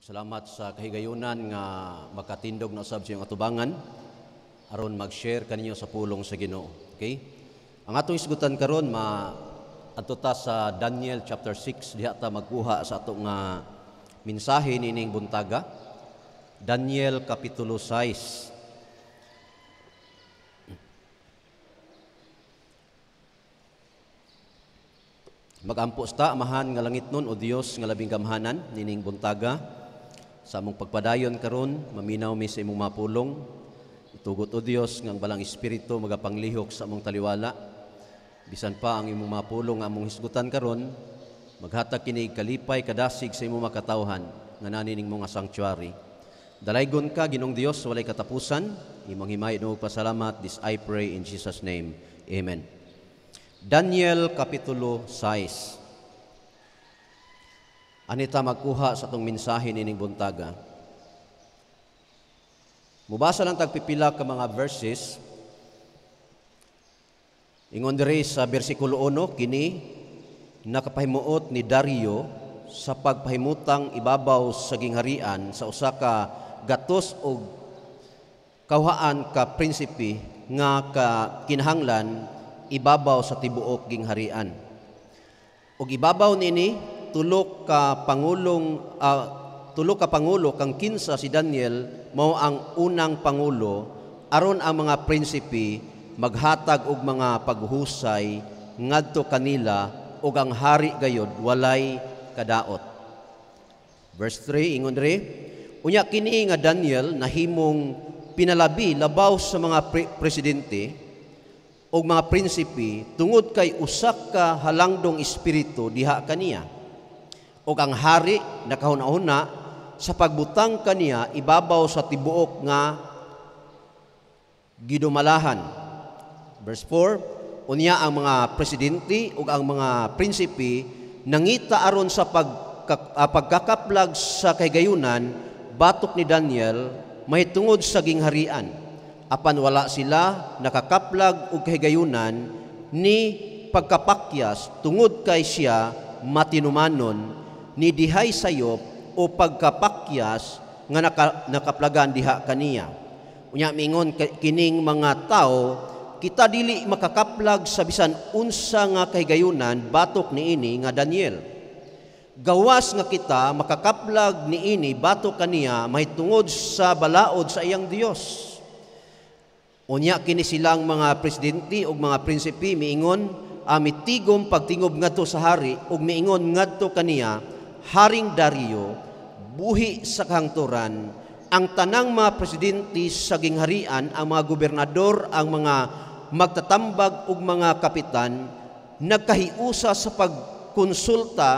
Ug salamat sa kahigayunan nga makatindog na usab sa iyong atubangan aron mag-share kaninyo sa pulong sa Ginoo. Okay? Ang atong isgutan karon adto ta sa Daniel chapter 6 diha ta magkuha sa ato nga mensahe nining buntaga. Daniel kapitulo 6. Mag-ampos ta amahan nga langit nun o Dios nga labing gamhanan nining buntaga. Sa among pagpadayon karon, maminaw mi sa imong mapulong. Itugot o Dios nga ang balang espiritu magapanglihok sa among taliwala. Bisan pa ang imong mapulong nga among hisgutan karon, maghatag kini kalipay kadasig sa imong makatawhan nga nanining mga sanctuary. Dalaygon ka Ginoong Dios walay katapusan. Imong himay og pasalamat. This I pray in Jesus name. Amen. Daniel kapitulo 6. Anita magkuha sa itong mensahe nining buntaga. Mubasa lang tagpipila ka mga verses. Ingon diri sa bersikulo 1, kini nakapahimuot ni Dario sa pagpahimutang ibabaw sa gingharian sa usa ka gatos o kauhaan ka prinsipe nga ka kinahanglan ibabaw sa tibuok gingharian. Og ibabaw nini tulo ka pangulo kang kinsa si Daniel mao ang unang pangulo aron ang mga prinsipe maghatag og mga paghuhusay ngadto kanila ug ang hari gayod walay kadaot. Verse 3 ingon diri, unya kini nga Daniel nahimong pinalabi labaw sa mga presidente og mga prinsipe tungod kay usa ka halangdong espiritu diha kaniya. Og ang hari nakahuna-huna sa pagbutang kaniya ibabaw sa tibuok nga gidumalahan. Verse 4, unya ang mga presidente ug ang mga prinsipe nangita aron sa pagkakaplag sa kahigayunan batok ni Daniel mahitungod sa gingharian. Apan wala sila nakakaplag og kahigayunan ni pagkapakyas tungod kay siya matinumanon ni dihay sayop o pagkapakyas nga nakaplagan diha kaniya. Unya mingon kining mga tao, kita dili makakaplag sa bisan unsa nga kahigayunan batok niini nga Daniel. Gawas nga kita makakaplag niini batok kaniya mahitungod sa balaod sa iyang Dios. Unya kini silang mga presidente ug mga prinsipe miingon mitigom pagtingob ngadto sa hari ug miingon ngadto kaniya, Haring Dario, buhi sa kahangturan, ang tanang mga presidente sa gingharian, ang mga gobernador, ang mga magtatambag ug mga kapitan, nagkahiusa sa pagkonsulta,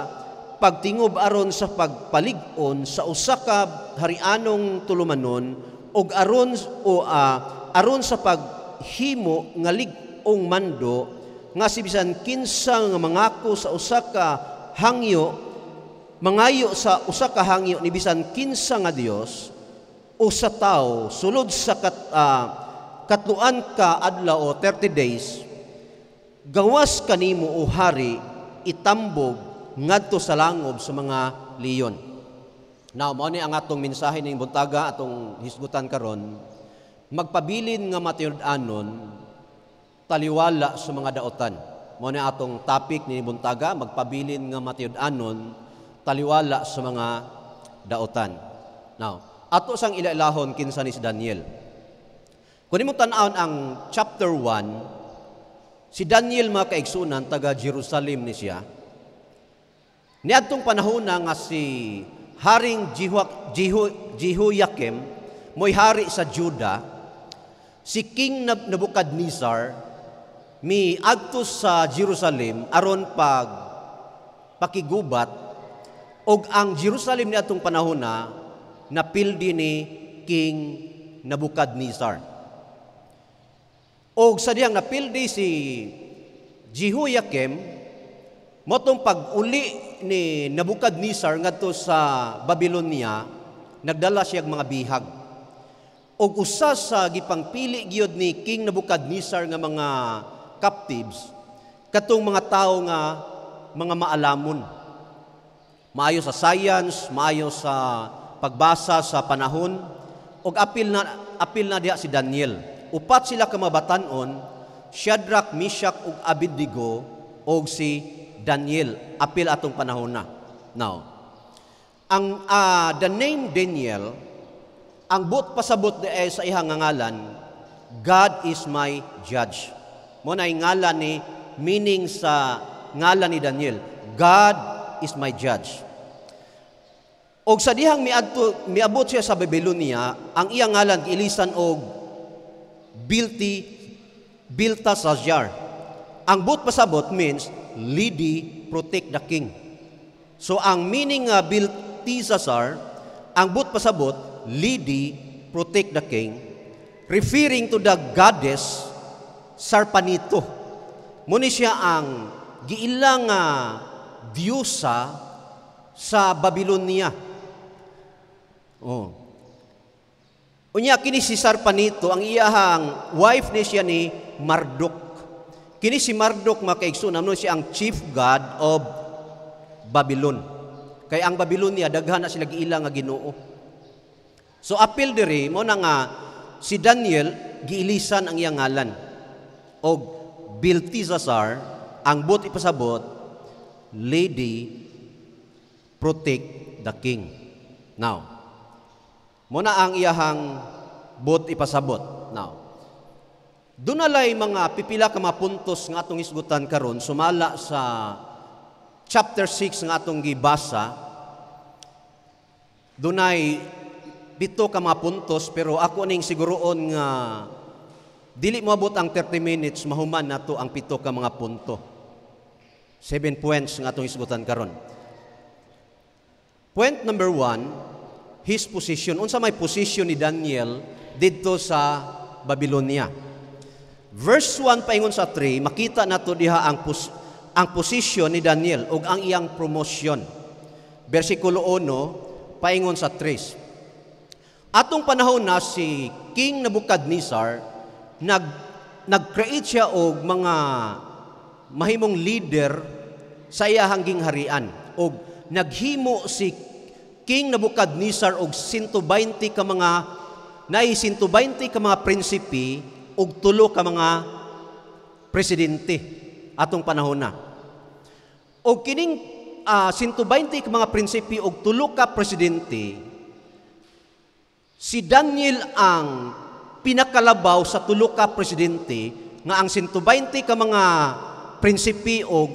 pagtingob aron sa pagpalig-on sa usa ka harianong tulumanon ug aron sa paghimo nga lig-ong mando nga si bisan kinsa nga mangako sa usa ka hangyo mangayo sa usa ka hangyo ni bisan kinsa nga Dios o sa tao sulod sa katluan ka adlaw o 30 days gawas kanimo o hari itambog ngadto sa langob sa mga leyon. Now mao ni ang atong mensahe ning buntaga atong hisgutan karon, magpabilin nga matinud-anon taliwala sa mga daotan. Mao ni atong topic ni buntaga, magpabilin nga matinud-anon taliwala sa mga daotan. Now, ato sang ilailahon kinsa ni si Daniel. Kung imong tan-awon ang chapter 1, si Daniel mga kaigsunan taga Jerusalem ni siya. Niadtong panahon nga si Haring Jehoiakim mo'y hari sa Juda, si King Nebuchadnezzar miadto sa Jerusalem aron pakigubat. Og ang Jerusalem ni atong panahon napildi ni King Nebuchadnezzar. Og sa diyang napildi si Jehoiakim, motong pag-uli ni Nebuchadnezzar ngadto sa Babylonia, nagdala siya mga bihag. Og usa sa gipangpili gyud ni King Nebuchadnezzar nga mga captives, katong mga tao nga mga maalamon. Maayo sa science, maayo sa pagbasa sa panahon og apil na diha si Daniel. Upat sila ka mabatan-on, Shadrach, Meshach ug Abednego og si Daniel, apil atong panahon na. Now, ang the name Daniel, ang but pasabot di ay sa ihang ngalan, God is my judge. Mo na ngalan ni meaning sa ngalan ni Daniel, God is my judge. Og sa dihang miabot siya sa Babylonia, ang iyang ngalan giilisan og Belteshazzar. Ang but pasabot means Lady protect the king. So ang meaning nga Belteshazzar, ang but pasabot Lady protect the king, referring to the goddess Sarpanito. Muni siya ang giilang diyosa sa Babylonia. Oh. Unya kini si Sarpanito, ang iyahang wife ni siya ni Marduk. Kini si Marduk makaigsunan siya ang chief god of Babylon. Kay ang Babylonia daghan na sila giilang nga Ginoo. So apil diri mo na nga si Daniel giilisan ang iyang ngalan og Belteshazzar, ang but ipasabot Lady protect the king. Now, muna ang iyahang but ipasabot. Now, dunalay mga pipila ka mga puntos nga atong isgutan karon sumala sa chapter 6 nga atong gibasa. Dunay 7 ka mga puntos, pero ako ning siguroon nga dili moabot ang 30 minutes mahuman nato ang 7 ka mga punto. 7 points nga atong isgutan karon. Point number 1, his position. Unsa may position ni Daniel didto sa Babylonia. Verse 1 paingon sa 3, makita nato diha ang position ni Daniel ug ang iyang promotion. Bersikulo 1 paingon sa 3. Atong panahon na si King Nebuchadnezzar nag-create siya og mga mahimong leader sa iyahang gingharian og naghimo si King Nebuchadnezzar og 120 ka mga 120 ka mga prinsipi og 3 ka mga presidente atong panahon na. Og kining 120 ka mga prinsipi og 3 ka presidente, si Daniel ang pinakalabaw sa 3 ka presidente nga ang 120 ka mga prinsipi og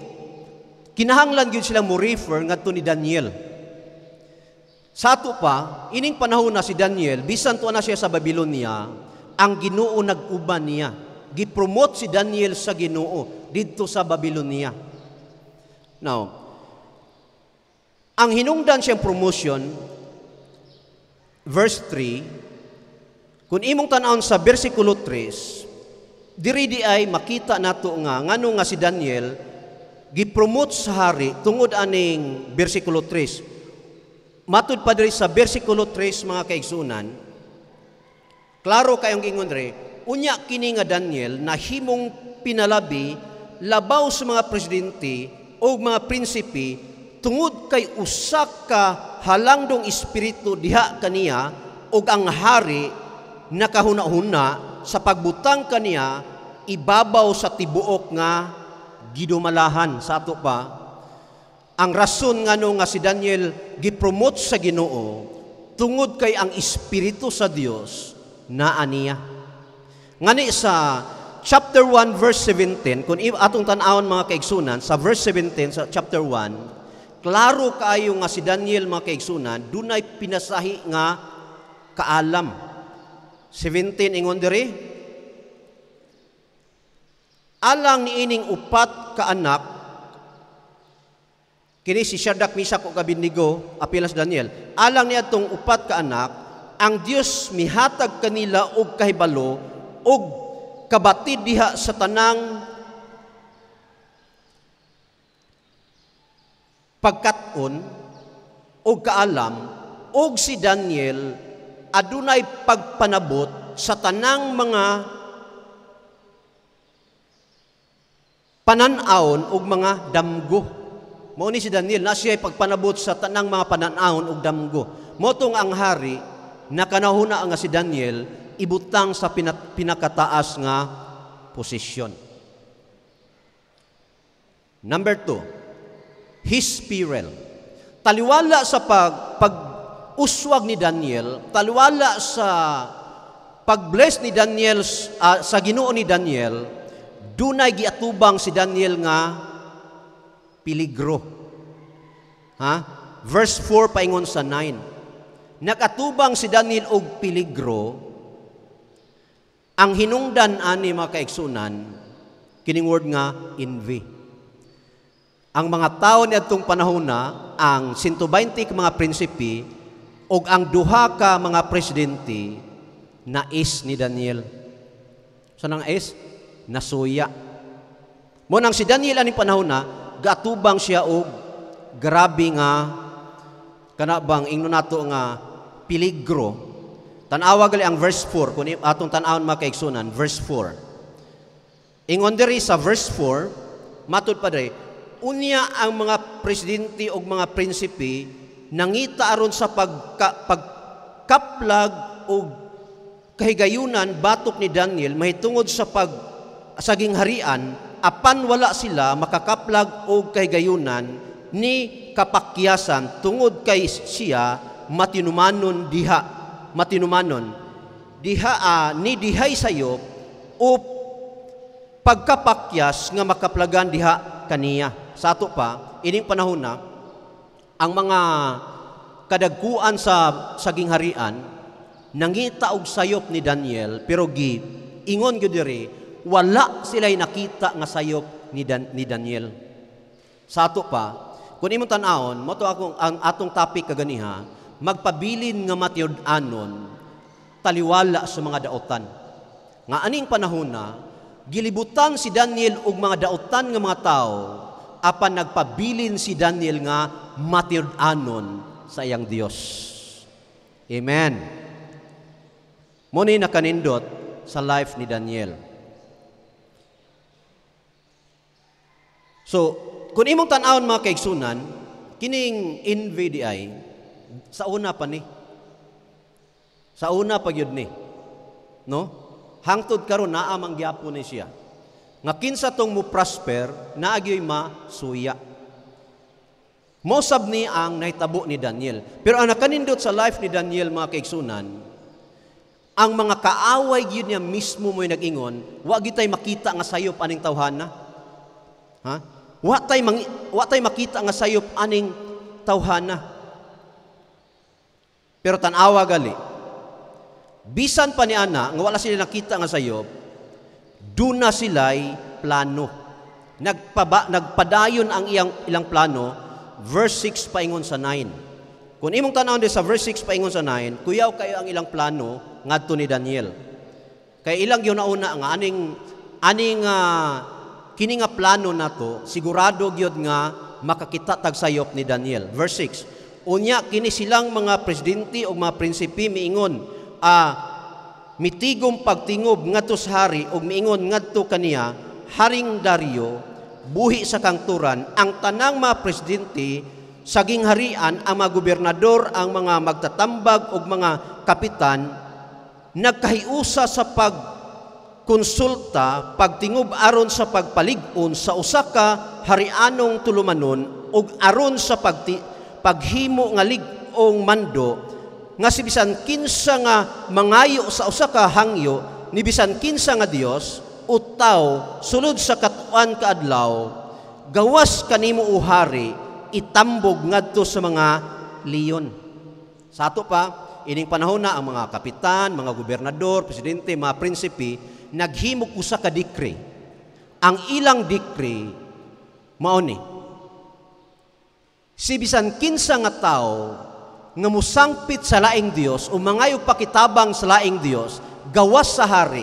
kinahanglan gyud sila mo refer ngadto ni Daniel. Sa ato pa, ining panahon na si Daniel, bisan tuwa na siya sa Babylonia, ang Ginoo nag-uban niya. Gipromote si Daniel sa Ginoo didto sa Babylonia. Now, ang hinungdan siyang promotion, verse 3, kung imong tan-awon sa bersikulo 3, diri di ay makita nato nga ngano nga si Daniel gipromote sa hari tungod aning bersikulo 3. Matud pa diri sa bersikulo 3 mga kaigsunan, klaro kayong ingon re, unya kini nga Daniel na himong pinalabi labaw sa mga presidente o mga prinsipi tungod kay usak ka halangdong espiritu diha kaniya ug ang hari nakahuna-huna sa pagbutang kaniya ibabaw sa tibuok nga gidumalahan. Sa ato pa, ang rason ngano nga si Daniel gipromote sa Ginoo tungod kay ang espiritu sa Dios naa niya. Ngani sa chapter 1 verse 17, kung atong tan-awon mga kaigsunan sa verse 17 sa chapter 1, klaro kaayo nga si Daniel mga kaigsunan dunay pinasahi nga kaalam. 17 ingon diri, alang ni ining upat ka anak, kini si Shadrach, Meshach ug Abednego, apilas Daniel, alang niya itong upat ka anak, ang Dios mihatag kanila og kahibalo og kabatid diha sa tanang pagkat-on og kaalam, og si Daniel adunay pagpanabot sa tanang mga panan-awon og mga damgo. Mao ni si Daniel na siya pagpanabot sa tanang mga pananahon ug damgo. Motong ang hari nakanahuna nga si Daniel ibutang sa pinakataas nga posisyon. Number 2, his peril. Taliwala sa pag-uswag ni Daniel, taliwala sa pag-bless ni Daniel sa Ginoo ni Daniel, dunay giatubang si Daniel nga piligro. Verse 4 paingon sa 9. Nakatubang si Daniel og piligro. Ang hinungdan ani mga kaigsunan, kining word nga envy. Ang mga tao niadtong panahon na, ang 120 ka mga prinsipi ug ang duha ka mga presidente nais ni Daniel. Saan ang is? Nasuya. Mo nang si Daniel ani panahon na, gatubang siya og grabe nga kanabang ingno nato nga piligro. Tanawa gali ang verse 4 kun atong tan-awon mga kaigsunan, verse 4. Ingon diri sa verse 4, matud pa diri, unya ang mga presidente o mga prinsipe nangita aron sa pagkaplag o kahigayunan batok ni Daniel mahitungod sa saging harian, apan wala sila makakaplag o kahigayunan ni kapakyasan tungod kay siya matinumanon diha ni dihay sayop o pagkapakyas nga makaplagan diha kaniya. Sa ato pa, ining panahon na, ang mga kadagkuan sa saging harian, nangita og sayop ni Daniel, pero ingon gyud diri, wala sila'y nakita nga sayop ni Daniel. Sa ato pa, kung imong tan-awon, mo to ang atong topic kaganiha, magpabilin nga matyud-anon, taliwala sa mga daotan. Nga aning panahon na, gilibutan si Daniel og mga daotan nga mga tao, apan nagpabilin si Daniel nga matyud-anon sa iyang Dios. Amen. Muni nakanindot sa life ni Daniel. So, kung imong tan-awon mga kaigsunan, kining envy di ay sa una pa ni. Sa una pa gyud ni. No? Hangtod karon naa mang gyapon ni siya. Nga kinsa tong mo prosper, naagyoy masuya. Mosab ni ang nahitabo ni Daniel. Pero ang nakanindot sa life ni Daniel mga kaigsunan, ang mga kaaway gyud niya mismo mo'y nag-ingon, wa gyud tay makita nga sayop aning tawhana. Wa tay makita nga sayop aning tawhana. Pero tan-awa gali, bisan pa ni ana nga wala sila nakita nga sayop, duna sila'y plano. Nagpadayon ang ilang plano. Verse 6 paingon sa 9. Kung imong tan-awon sa verse 6 paingon sa 9, kuyaw kayo ang ilang plano ngadto ni Daniel. Kay ilang gyud nauna nga aning kini nga plano nato, sigurado gyud nga makakita tag sayop ni Daniel. Verse 6. Unya kini silang mga presidente o mga prinsipi miingon, mitigom pagtingob ngadto sa hari o miingon ngadto kaniya, Haring Dario, buhi sa kangturan, ang tanang mga presidente, saging harian, ang mga gobernador, ang mga magtatambag o mga kapitan, nagkahiusa sa pagkonsulta, pagtingob aron sa pagpalig-on sa usa ka harianong tulumanon o aron sa paghimo nga lig-ong mando nga si bisan kinsa nga mangayo sa usa ka hangyo ni bisan kinsa nga Dios utaw sulod sa katuan kaadlaw gawas kanimo o hari itambog ngadto sa mga leon. Sa ato pa ining panahon na ang mga kapitan, mga gobernador, presidente, mga prinsipi naghimok usa ka decree. Ang ilang decree mao ni si bisan kinsa nga tao nga musangpit sa laing Dios o mangayog pakitabang sa laing Dios gawas sa hari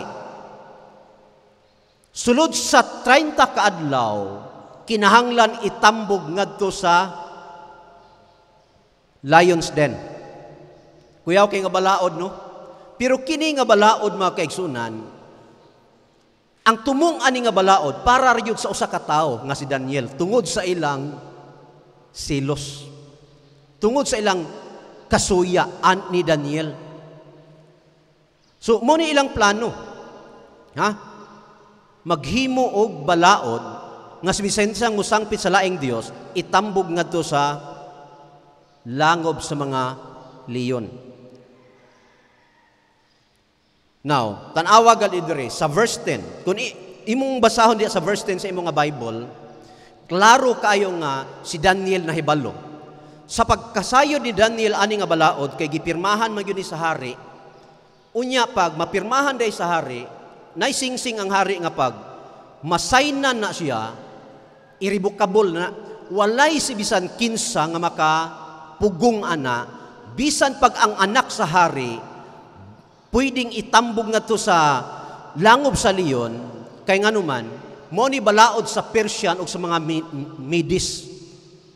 sulod sa 30 kaadlaw kinahanglan itambog ngadto sa lion's den. Kuyaw kay nga balaod no. Pero kini nga balaod mga kaigsunan, ang tumong ani nga balaod para gyud sa usa ka tawo nga si Daniel tungod sa ilang Selos. Tungod sa ilang kasuyaan ni Daniel. So, mo ni ilang plano. Ha? Maghimo og balaod nga bisensang musangpit sa laing Dios, itambog ngadto sa langob sa mga leon. Now, tan-awa gal idre sa verse 10. Kung imong basahon diya sa verse 10 sa imong nga Bible, klaro kayo nga si Daniel nahibalo. Sa pagkasayo ni Daniel ani nga balaod kay gipirmahan man gyud ni sa hari. Unya pag mapirmahan day sa hari, naisingsing ang hari nga pag masaynan na siya, irrevocable na, walay si bisan kinsa nga makapugong ana, bisan pag ang anak sa hari pwedeng itambog nga to sa langob sa leon, kay nganuman, mo ni balaod sa Persian o sa mga Medes.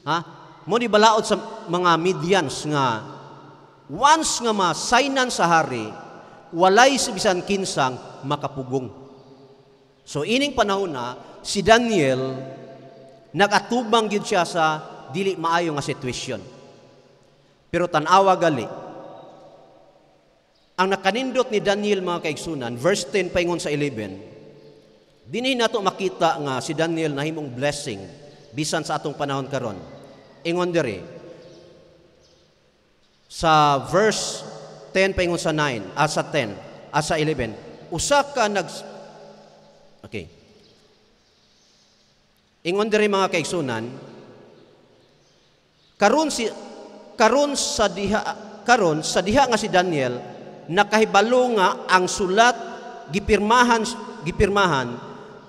Ha? Mo ni balaod sa mga Medians nga, once nga masaynan sa hari, walay si bisan kinsang makapugong. So, ining panahon na, si Daniel, nagatubang yun siya sa dili maayo nga sitwasyon. Pero tanawa gali, ang nakanindot ni Daniel mga kaigsunan, verse 10 paingon sa 11, dinhi nato makita nga si Daniel nahimong blessing bisan sa atong panahon karon. Ingon diri sa verse 10 paingon sa 9, sa 10, sa 11, usa ka okay. Ingon diri mga kaigsunan, karon sa diha nga si Daniel nakahibalo nga ang sulat gipirmahan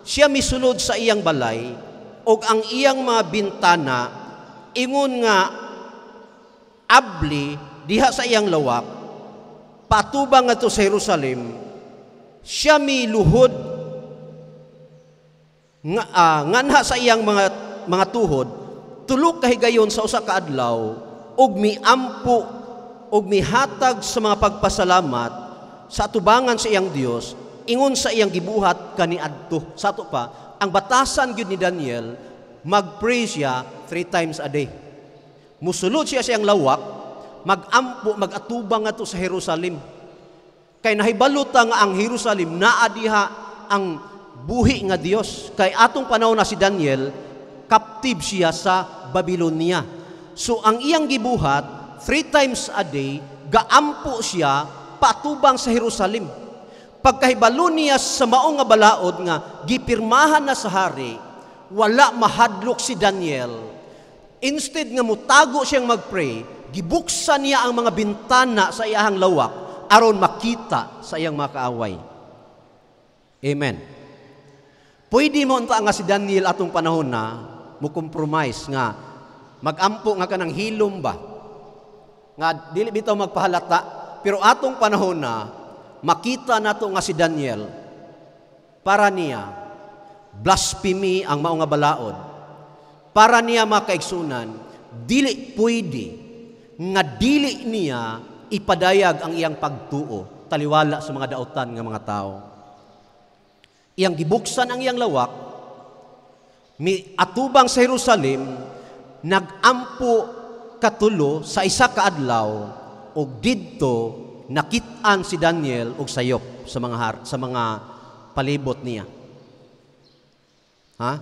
siya misulod sa iyang balay og ang iyang mga bintana ingon nga abli diha sa iyang lawak patubang ngadto sa Jerusalem. Siya miluhod nganha sa iyang mga tuhod tulok kahigayon sa usa ka adlaw og miampo og mihatag sa mga pagpasalamat sa atubangan sa iyang Dios, ingon sa iyang gibuhat kaniadto. Sa ato pa, ang batasan gyud ni Daniel, mag-pray siya 3 times a day. Musulod siya sa iyang lawak, magampo, magatubang ato sa Jerusalem. Kay nahibaluta nga ang Jerusalem naa diha ang buhi nga Dios. Kay atong panahon na si Daniel, captive siya sa Babylonia. So ang iyang gibuhat 3 times a day, gaampo siya patubang sa Jerusalem. Pagkahibalo niya sa maong nga balaod nga gipirmahan na sa hari, wala mahadlok si Daniel. Instead nga mutago siyang magpray, gibuksan niya ang mga bintana sa iyang lawak aron makita sa iyang mga kaaway. Amen. Pwede mo unta nga si Daniel atong panahon na mo compromise nga magampo nga kanang hilom ba? Nga dili bitaw magpahalata, pero atong panahon na makita nato nga si Daniel para niya blasphemy ang mao nga balaod, para niya makaigsunan dili pwede nga dili niya ipadayag ang iyang pagtuo taliwala sa mga daotan nga mga tao. Iyang gibuksan ang iyang lawak, atubang sa Jerusalem, nagampo katulo sa isa ka adlaw og didto nakit-an si Daniel og sayop sa mga palibot niya. Ha?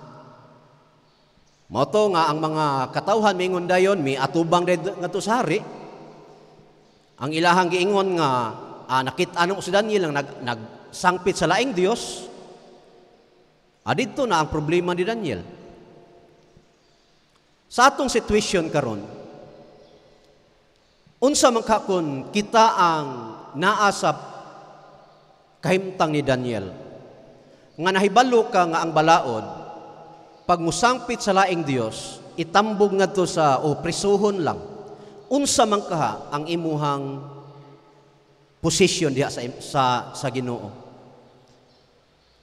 Moto nga ang mga katawhan mingon dayon mi atubang ngadto sa hari. Ang ilahang giingon nga nakit-an si Daniel ang nagsangpit sa laing Dios. Adito na ang problema ni Daniel. Sa atong situation karon, unsa man kakon kita ang naasap kahimtang ni Daniel nga nahibalo ka nga ang balaod pag musangpit sa laing Dios itambog ngadto sa prisuhon lang. Unsa man kaha ang imuhang position diha sa Ginoo?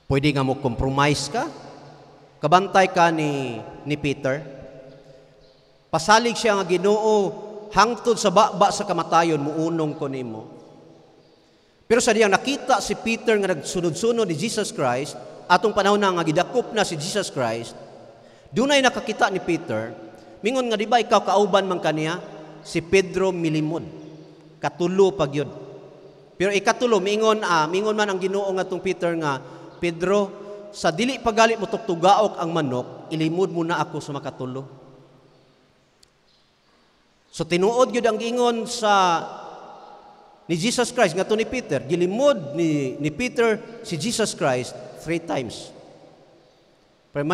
Pwede nga mo compromise ka? Kabantay ka ni Peter? Pasalig siya nga Ginoo hangtod sa baba sa kamatayon muunong ko nimo. Pero sa diyang nakita si Peter nga nagsunod-sunod ni Jesus Christ, atong panahon na nga gidakop na si Jesus Christ, dunay nakakita ni Peter, Mingon nga di ba ikaw kauban man kaniya? Si Pedro milimod. Katulo pag yun. Pero ikatulo, mingon man ang Ginoo nga tong Peter nga, Pedro, sa dili pagalit mo tuktugaok ang manok, ilimod mo na ako sa makatulo. So tinuod yun ang ingon ni Jesus Christ, nga to ni Peter, gilimod ni Peter si Jesus Christ 3 times. Pero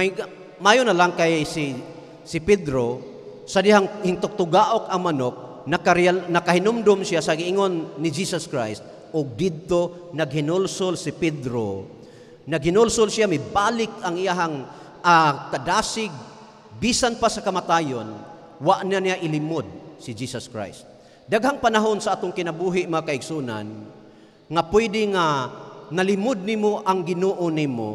mayo na lang kay si Pedro, sa dihang hintugtugaok ang manok, nakahinumdum siya sa giingon ni Jesus Christ, o didto naghinulsol si Pedro. Naghinulsol siya, may balik ang iyahang kadasig, bisan pa sa kamatayon, wa na niya ilimod si Jesus Christ. Daghang panahon sa atong kinabuhi, mga kaigsunan, nga pwede nga nalimod nimo ang Ginoo nimo,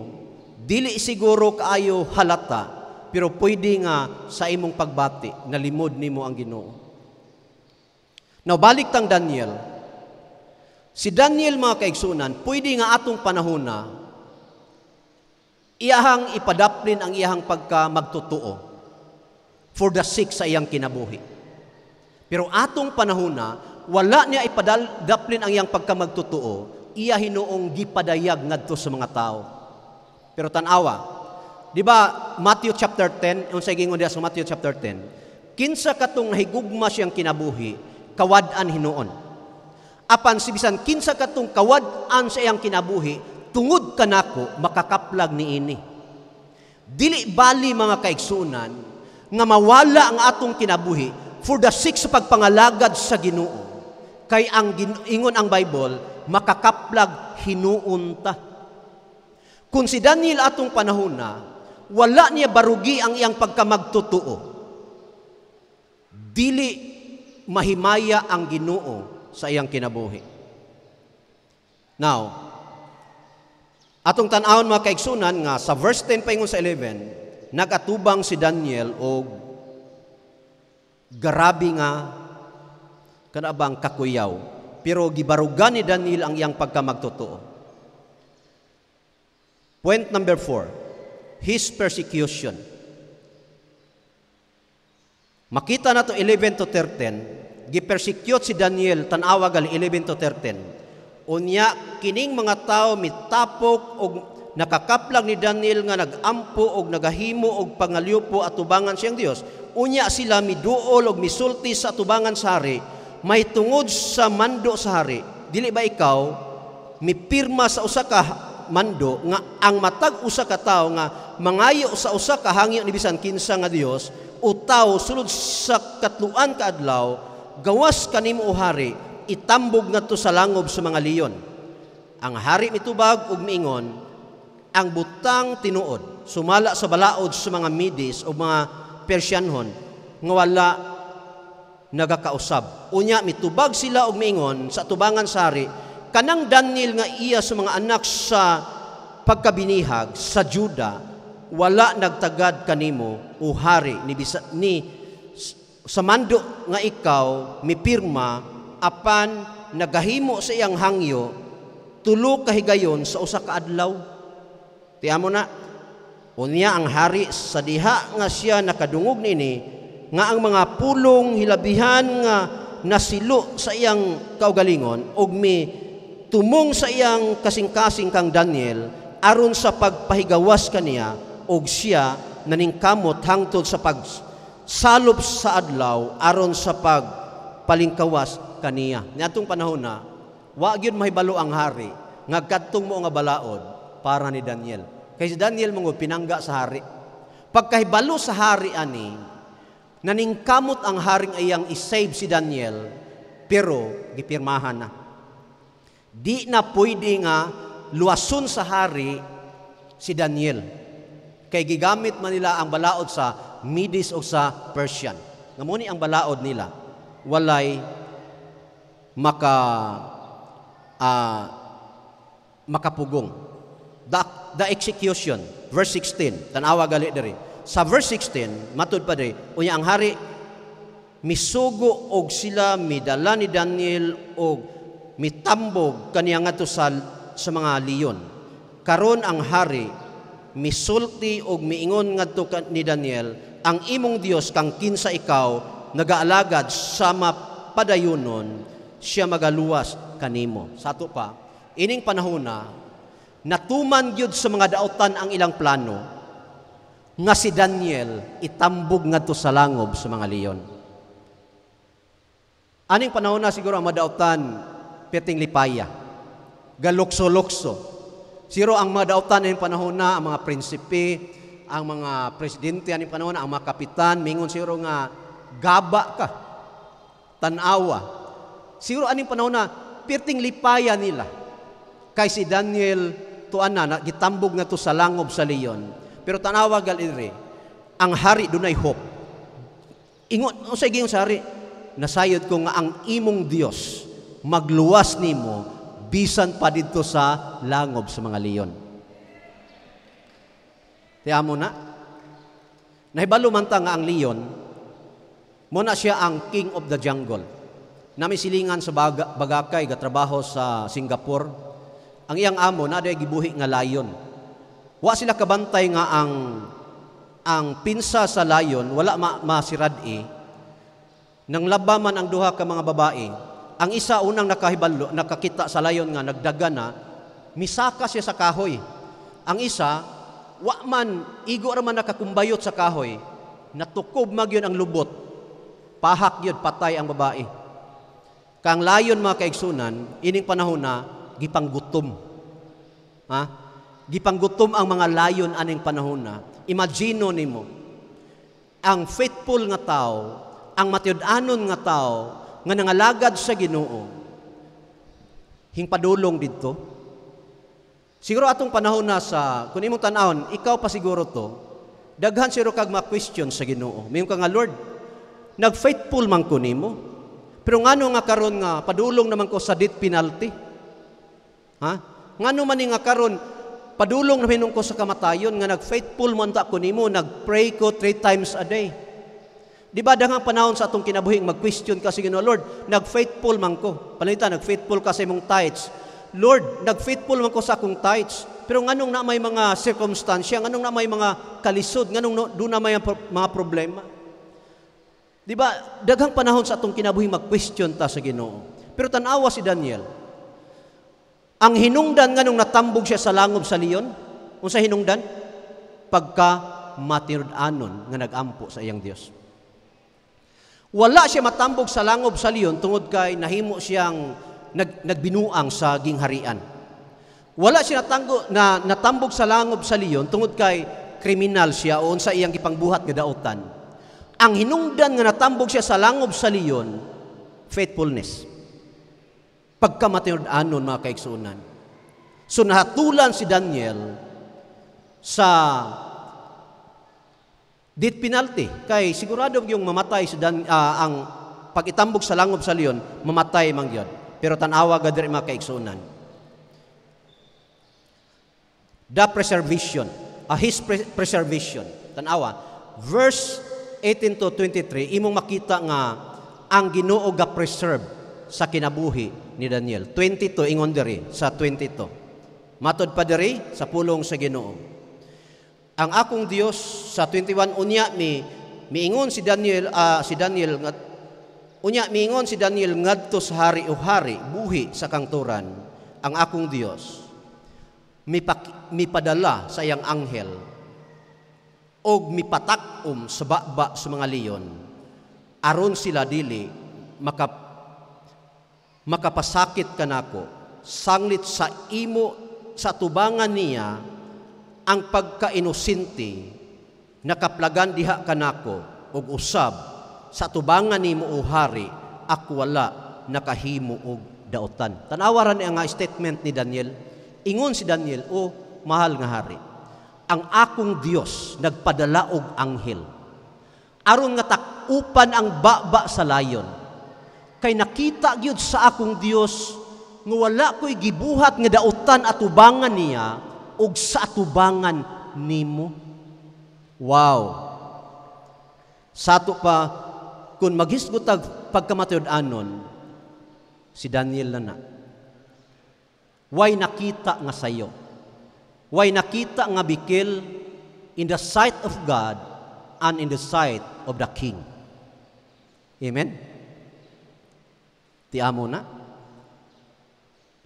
dili siguro kaayo halata, pero pwede nga sa imong pagbati, nalimod nimo ang Ginoo. Now, balik tang Daniel. Si Daniel, mga kaigsunan, pwede nga atong panahon na iyahang ipadaplin ang iyahang pagka magtotoo for the sake sa iyang kinabuhi. Pero atong panahon na, wala niya ipadaplin ang iyang pagka magtotoo, iya hinuong gipadayag ngadto sa mga tao. Pero tanawa, di ba Matthew chapter 10, yung sa gingon diya sa Matthew chapter 10, kinsa katong nahigugma siyang kinabuhi, kawad-an hinuon. Apan sibisan kinsa katong kawad-an sa iyang kinabuhi, tungod kanako makakaplag niini. Dili bali, mga kaigsunan, nga mawala ang atong kinabuhi for the sake sa pagpangalagad sa Ginoo. Kay ang ingon ang Bible, makakaplag hinuon ta. Kung si Daniel atong panahon na, wala niya barugi ang iyang pagkamagtotoo, dili mahimaya ang Ginoo sa iyang kinabuhi. Now, atong tan-awon, mga kaigsunan, nga sa verse 10 pa ingon sa 11, nagatubang si Daniel og garabi nga kanabang kakuyaw, pero gibarugan ni Daniel ang iyang pagkamagtotoo. Point number 4, his persecution. Makita na to 11 to 13, gipersecute si Daniel, tanawa gali 11 to 13. Unya, kining mga tao mitapok og nakakaplag ni Daniel nga nagampo og nagahimo og pangalyupo at tubangan siyang Dios. Unya sila miduol og misulti sa tubangan sa hari, may tungod sa mando sa hari. Dili ba ikaw mipirma sa usa ka mando nga ang matag usa ka tawo nga mangayo sa usa ka hangyo ni bisan kinsa nga Dios, utaw sulod sa katluan ka adlaw, gawas kanimo o hari, itambog ngadto sa langob sa mga leon. Ang hari mitubag ug miingon, ang butang tinuod sumala sa balaod sa mga Medes o mga Persianhon nga wala nagakausab. Unya mitubag sila og miingon sa tubangan sa hari, kanang Daniel nga iya sa mga anak sa pagkabinihag sa Juda, wala nagtagad kanimo o hari ni sa mando nga ikaw mipirma apan nagahimo sa iyang hangyo tulo kahigayon sa usa ka adlaw. Tiamo na, unya ang hari sa diha nga siya nakadungog nini, nga ang mga pulong hilabihan nga nasilo sa iyang kaugalingon, og mi tumong sa iyang kasing-kasing kang Daniel, aron sa pagpahigawas kaniya, og siya naningkamot hangtod sa pagsalop sa adlaw, aron sa pagpalingkawas kaniya. Niadtong panahon na, wa gyud mahibalo ang hari, nga kadtong mo nga balaod, para ni Daniel. Kay si Daniel mong pinangga sa hari. Pagkahibalo sa hari ani, naningkamot ang haring ayang isave si Daniel, pero gipirmahan na. Di na pwede nga luwason sa hari si Daniel. Kay gigamit man nila ang balaod sa Medes o sa Persian. Ngamuni ang balaod nila, walay makapugong. The execution, verse 16, tanawa gali diri. Sa verse 16, matud pa diri, unya ang hari misugo og sila midala ni Daniel og mitambog kaniya ngadto sa mga leon. Karon ang hari misulti og miingon ngadto ni Daniel, ang imong Dios kang kinsa ikaw nagaalagad sa mapadayunon, siya magaluwas kanimo. Sato pa, ining panahona, natuman gyud sa mga daotan ang ilang plano, nga si Daniel itambog ngadto sa langob sa mga leon. Aning panahona siguro ang madautan, peting lipaya, galukso-lukso. Siguro ang madautan aning panahona, ang mga prinsipe, ang mga presidente aning panahona, ang mga kapitan, mingon siguro nga, gaba ka, tanawa. Siguro aning panahon na pirting lipaya nila. Kay si Daniel tuan na gitambog na to sa langob sa leon. Pero tanawa galire, ang hari dunay hope. Ingon sa iging hari, nasayod ko nga ang imong Dios magluwas nimo bisan pa didto sa langob sa mga leon. Tiya mo na. Nahibalo man ta nga ang leon, muna siya ang king of the jungle. Nami silingan sa bagakay gatrabaho sa Singapore. Ang iyang amo na day gibuhi nga lion. Wa sila kabantay nga ang pinsa sa lion wala masirad-i. Nang labaman ang duha ka mga babae, ang isa unang nakahibalo, nakakita sa lion nga nagdaga na, misaka siya sa kahoy. Ang isa, wa man igo ra man nakakumbayot sa kahoy, natukob magyon ang lubot. Pahak yun, patay ang babae. Kang layon mga kaigsunan, ining panahon na, gipanggutom. Ha? Gipanggutom ang mga layon aning panahon na. Imagino nimo, ang faithful nga tao, ang matiud-anon nga tao, nga nangalagad sa Ginoo, hingpadulong didto. Siguro atong panahon na sa, kung imong tanawon, ikaw pa siguro to, daghan siguro kag ma-question sa Ginoo. Mayroon ka nga, Lord, nag-faithful man ko nimo. Pero ngano nga karon nga padulong naman ko sa death penalty? Ha? Ngano man nga karon padulong naman ko sa kamatayon nga nag-faithful man ta ko nimo, nag-pray ko 3 times a day. Di ba daghang panahon sa atong kinabuhing mag-question ka sa Ginoo, Lord, nag-faithful man ko. Panalita, nag-faithful ka sa imong tithes. Lord, nag-faithful man ko sa akong tithes. Pero nganong na may mga circumstansya, nganong na may mga kalisod, nganong doon na may mga problema. Di ba, daghang panahon sa atong kinabuhi mag-question ta sa Ginoo. Pero tanawa si Daniel. Ang hinungdan nga nung natambog siya sa langob sa leon, unsa hinungdan? Pagka matinud-anon nga nagampo sa iyang Dios. Wala siya matambog sa langob sa leon tungod kay nahimo siyang nagbinuang sa gingharian. Wala siya natambog sa langob sa leon tungod kay kriminal siya o unsa iyang gipangbuhat nga daotan. Ang hinungdan nga natambog siya sa langob sa leon, faithfulness. Pagkamatinud-anon mga kaigsunan. So nahatulan si Daniel sa death penalty. Kay sigurado yung mamatay si ang pag-itambog sa langob sa leon, mamatay man gyud. Pero tanawa ga diri mga kaigsunan. The preservation, his preservation. Tanawa, verse 18 to 23, imong makita nga ang Ginoo ga preserve sa kinabuhi ni Daniel. 22 ingon diri sa 22. Matod pa diri sa pulong sa Ginoo. Ang akong Dios sa 21 unya miingon si Daniel miingon si Daniel ngadto sa hari o hari buhi sa kangturan. Ang akong Dios mipadala sa iyang anghel og mipatak-om sa baba sa mga leon aron sila dili makapasakit kanako sanglit sa imo sa tubangan niya ang pagkainusinti nakaplagan diha kanako og usab sa tubangan nimo o hari ako wala nakahimo og daotan. Tanawaran niya nga statement ni Daniel. Ingon si Daniel, o mahal nga hari, ang akong Dios nagpadala og anghel aron nga takupan ang baba sa layon. Kay nakita gyud sa akong Dios nga wala ko'y gibuhat nga daotan atubangan niya og sa atubangan nimo. Wow. Sato pa kun maghisgotag pagkamatiud-anon si Daniel na. Way nakita nga sayo. Way nakita nga bikil in the sight of God and in the sight of the king. Amen? Tiamo na.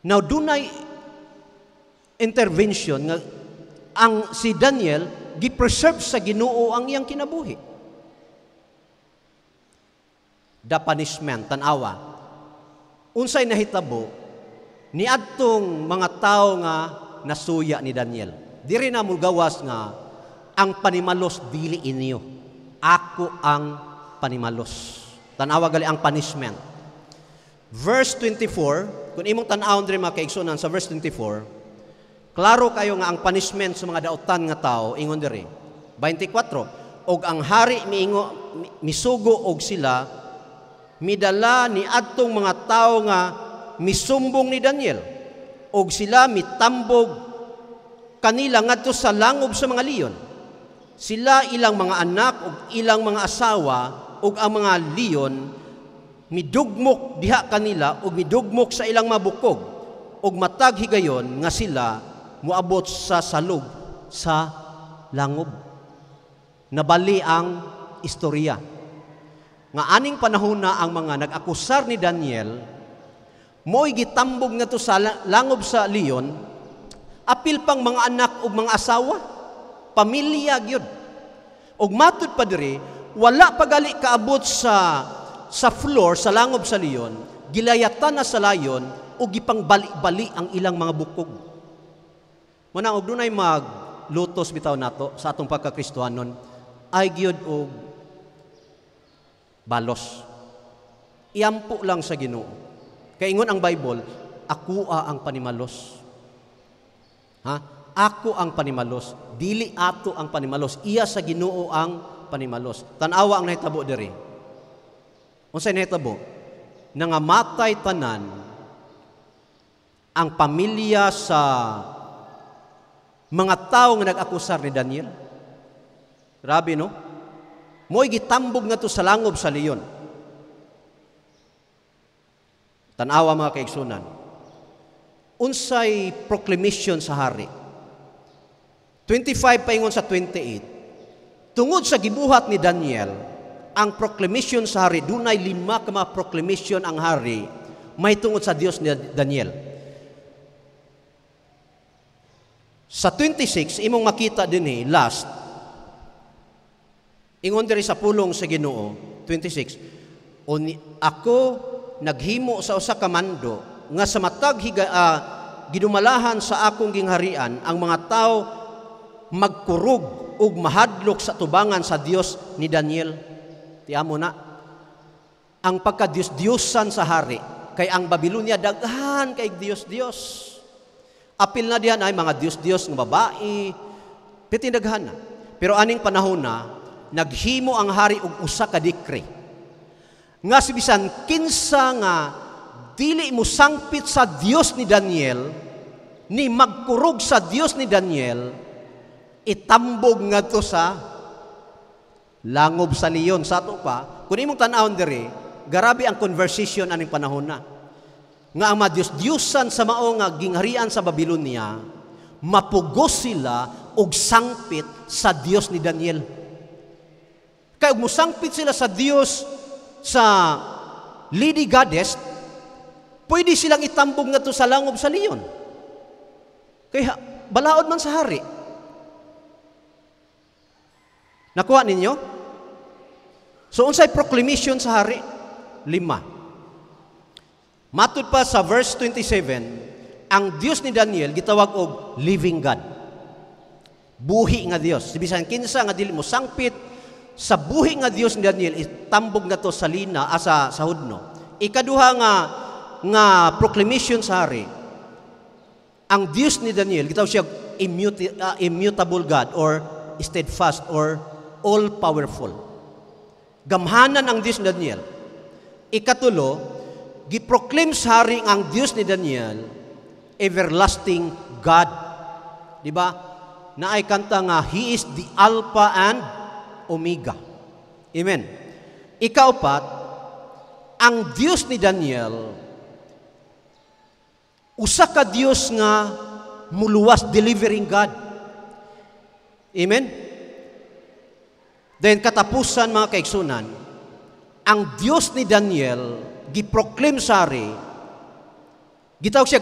Now, dunay intervention nga ang si Daniel gi-preserve sa Ginoo ang iyang kinabuhi. The punishment, tanawa. Unsay nahitabo ni adtong mga tao nga nasuya ni Daniel. Diri na mo gawas nga ang panimalos dili inyo. Ako ang panimalos. Tanawa gali ang punishment. Verse 24, kung imong tan-awon diri mga kaigsunan sa verse 24, klaro kayo nga ang punishment sa mga dautan nga tao ingon diri. 24, og ang hari misugo og sila midala ni adtong mga tao nga misumbong ni Daniel og sila mitambog kanila ngadto sa langob sa mga leon. Sila ilang mga anak ug ilang mga asawa ug ang mga leon midugmok diha kanila ug midugmok sa ilang mabukog ug matag higayon nga sila moabot sa salog sa langob. Nabali ang istorya nga aning panahon na ang mga nag-akusar ni Daniel mo'y gitambog nga to sa langob sa leon, apil pang mga anak ug mga asawa, pamilya gyud. Ug matud pa diri, wala pagali kaabot sa floor sa langob sa leon, gilayatan na sa layon ug gipangbali-bali ang ilang mga bukog. Muna og dunay maglutos bitaw nato sa atong pagkakristohanon ay gyud og balos. Iampo lang sa Ginoo. Kaya ingon ang Bible, ako ang panimalos. Ha? Ako ang panimalos. Dili ato ang panimalos. Iya sa Ginoo ang panimalos. Tanawa ang nahitabo diri. Unsay nahitabo? Nangamatay tanan ang pamilya sa mga tao nga nag-akusar ni Daniel. Grabe, no? Mo'y gitambog nga to sa langob sa leon. Tanawa mga kaigsunan. Unsay proclamation sa hari. 25 paingon sa 28. Tungod sa gibuhat ni Daniel, ang proclamation sa hari, dunay 5 ka mga proclamation ang hari, may tungod sa Dios ni Daniel. Sa 26, imong makita din last, ingon diri sa pulong sa Ginoo, 26, ako naghimo sa usa ka mando nga sa matag gidumalahan sa akong gingharian ang mga tao magkurog ug mahadlok sa tubangan sa Dios ni Daniel. Tiamo na ang pagka-Dios-Diyosan sa hari kay ang Babilonia daghan kay Dios-Dios. Apil na diyan ay mga Dios-Dios nga babae, pitindaghan na. Pero aning panahon na naghimo ang hari og usa ka decree nga sibisan kinsa nga dili mo sangpit sa Dios ni Daniel, ni magkurog sa Dios ni Daniel, itambog nga to sa langob sa leon. Sa ato pa, kung imong tan-awon diri, garabi ang conversation aning panahon na. Nga ang mga Diyos-Diyosan sa mao nga gingharian sa Babilonia, mapugos sila og sangpit sa Dios ni Daniel. Kaya og musangpit sila sa Dios sa Lady Goddess, pwede silang itambog nga to sa langob sa leon. Kaya balaod man sa hari. Nakuha ninyo? So unsay proclamation sa hari? 5. Matud pa sa verse 27, ang Dios ni Daniel gitawag og living God. Buhi nga Dios. Bisan kinsa nga dili mo sangpit sa buhi nga Dios ni Daniel, itambog na to sa lina, sa hudno. Ikaduha nga proclamation sa hari, ang Dios ni Daniel, gitaw siya immutable God or steadfast or all-powerful. Gamhanan ang Dios ni Daniel. Ikatulo, giproclaim sa hari ang Dios ni Daniel, everlasting God. Diba? Na ay kanta nga, He is the Alpha and Omega. Amen. Ikaapat, ang Dios ni Daniel, usa ka Dios nga muluwas delivering God. Amen. Then katapusan mga kaigsunan, ang Dios ni Daniel giproclaim sari, gitawag siya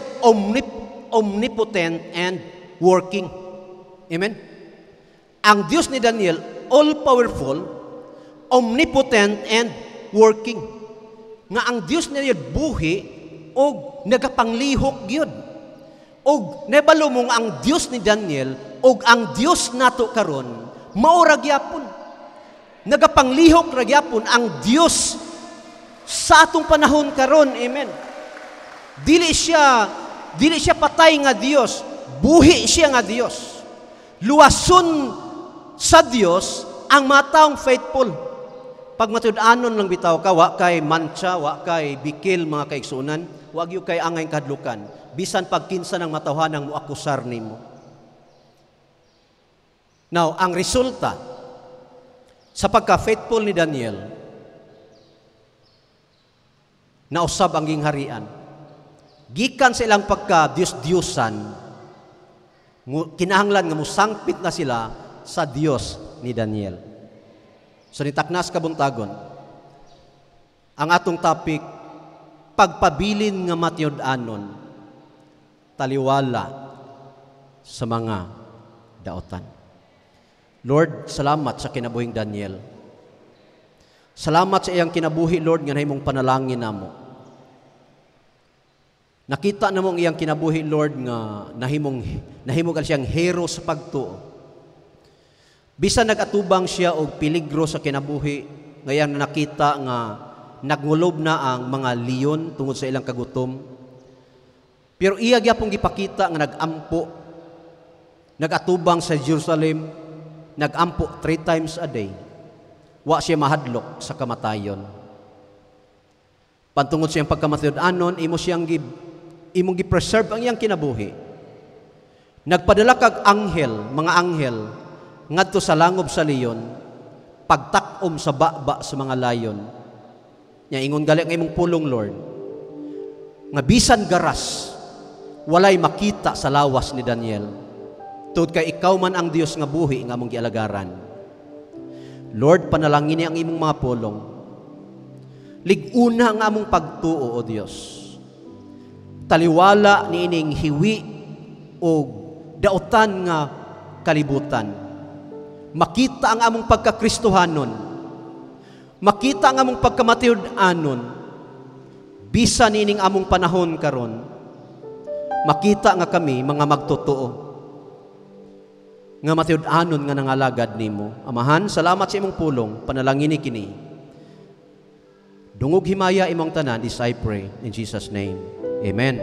omnipotent and working. Amen? Ang Dios ni Daniel, all-powerful, omnipotent and working. Nga ang Dios ni Daniel buhi o nagapanglihok gyud. O nebalo mong ang Dios ni Daniel o ang Dios nato karon mao ra gyapon. Nagapanglihok ra gyapon ang Dios sa atong panahon karon. Amen. Dili siya patay nga Dios, buhi siya nga Dios. Luwason sa Dios ang mga taong faithful. Pag matud-anon lang bitaw ka, wa kay mancha, wa kay bikil mga kaigsunan, wa gyud kay angay kadlukan. Bisan pagkinsa ng matawhanang moakusar nimo. Now, ang resulta sa pagka-faithful ni Daniel, nausab ang gingharian. Gikan sa ilang pagka-Diyos-Diyosan, kinahanglan nga musangpit na sila sa Diyos ni Daniel. So nitaknas kabuntagon, ang atong topic, pagpabilin nga matyod-anon, taliwala sa mga daotan. Lord, salamat sa kinabuhing Daniel. Salamat sa iyang kinabuhi, Lord, nga nahimong panalangin namo. Nakita na mo ang iyang kinabuhi, Lord, nga nahimong siyang hero sa pagtuo. Bisan nagatubang siya og peligro sa kinabuhi, ngayang nakita nga nagngulob na ang mga leon tungod sa ilang kagutom. Pero iya gyapon gipakita nga nagampo, nagatubang sa Jerusalem, nagampo 3 times a day. Wa siya mahadlok sa kamatayon. Pantungod sa iyang pagkamatiod-anon, imong gi-preserve ang iyang kinabuhi. Nagpadala kag mga anghel, ngadto sa langob sa leon, pagtakom sa baba sa mga layon. Nya ingon gali ang imong pulong, Lord, nga bisan garas walay makita sa lawas ni Daniel. Tungod kay ikaw man ang Dios nga buhi nga among gialagaran. Lord, panalangin ang imong mga pulong. Liguna nga among pagtuo, O Dios. Taliwala ni ining hiwi o daotan nga kalibutan. Makita ang among pagkakristohanon. Makita ang among pagkamatiud-anon. Bisan ining among panahon karon. Makita nga kami mga magtotoo. Nga matiud-anon nga nangalagad nimo. Amahan, salamat sa imong pulong. Panalangin kini. Dungog himaya imong tanan, this I pray in Jesus' name. Amen.